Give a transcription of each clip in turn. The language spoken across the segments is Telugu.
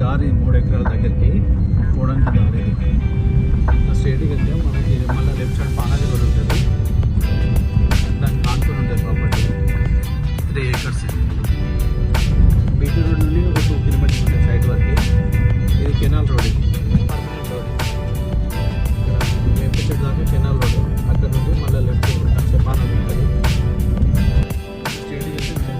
దారి 3 ఎకరాల దగ్గరికి పోవడానికి దారి. స్ట్రేట్గా వెళ్తే మనకి మళ్ళీ లెఫ్ట్ సైడ్ పానాది కూడా ఉంటుంది. దానికి కాన్పూర్ ఉంటుంది ప్రాపర్టీ 3 acres. బీటీ రోడ్ నుండి ఒక 2 kilometers ఉంటుంది సైడ్ వరకు. ఇది కెనాల్ రోడ్, ఇది పర్మనెంట్ రోడ్. లెఫ్ట్ సైడ్ దాకా కెనాల్ రోడ్, అక్కడ నుండి మళ్ళీ లెఫ్ట్ సైడ్ పానాది ఉంటుంది. స్ట్రేట్గా వెళ్తే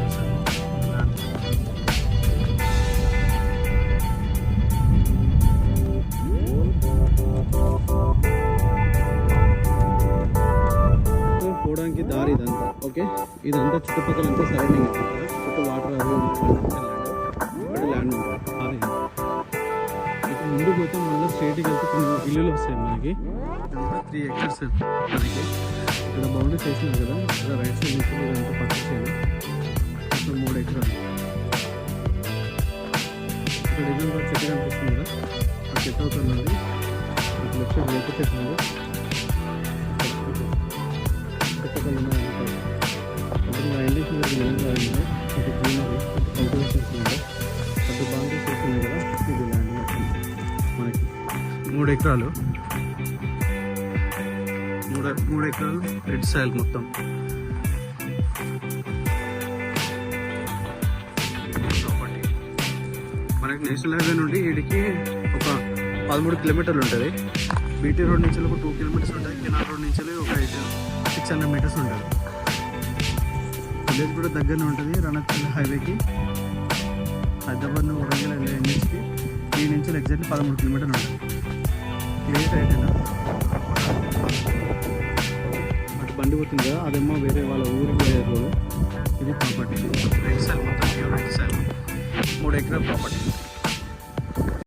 పోవడానికి దారి ఇదంతా. ఓకే, ఇదంతా చుట్టుపక్కల అంతా సరౌండింగ్ చుట్టూ వాటర్ అవి ఇక్కడ ల్యాండ్ ఉంటుంది. ఇప్పుడు ముందు పోతే మళ్ళీ స్ట్రేట్కి వెళ్తే కొన్ని ఇల్లులు వస్తాయి మనకి. 3 acres మనకి ఇక్కడ బౌండరీ చేసినారు కదా, ఇక్కడ రైట్ సైడ్ నుంచి ఇదంతా పక్క సైడ్ ఇక్కడ 3 acres. ఇక్కడ ఎదురుగా చెట్టు కనిపిస్తుంది కదా, ఆ చెట్టు అవుతుంది. లెఫ్ట్ సైడ్ వేప చెట్టు ఉంది. ఇండస్ట్రీ ఏం కావాలి, ఇటు గ్రీనరీ, ఇటు కల్టివేషన్స్ ఉన్నాయి, అటు బాగుంటే చేస్తున్నాయి కదా. ఇది ల్యాండ్ మనకి 3 ఎకరాలు, 3 ఎకరాలు రెడ్ సాయిల్ మొత్తం. ప్రాపర్టీ మనకి నేషనల్ హైవే నుండి వీడికి ఒక 13 kilometers ఉంటుంది. బీటీ రోడ్ నుంచి ఒక 2 kilometers ఉంటుంది. కెనాల్ రోడ్ నుంచి ఒక 600 meters ఉంటుంది. విలేజ్ కూడా దగ్గరనే ఉంటుంది. రణత్పల్లి హైవేకి, హైదరాబాద్ వరంగల్ ఎన్హెచ్కి ఈ నుంచి ఎగ్జాక్ట్లీ 13 kilometers ఉంటుంది. క్లియర్ అయిపోయిందా? అటు బండి పోతుంది కదా, అదేమో వేరే వాళ్ళ ఊరికి పోయే రోడ్. ఇది ప్రాపర్టీ రెడ్ సాయిల్ మొత్తం, ప్యూర్ రెడ్ సాయిల్, 3 ఎకరాల ప్రాపర్టీ.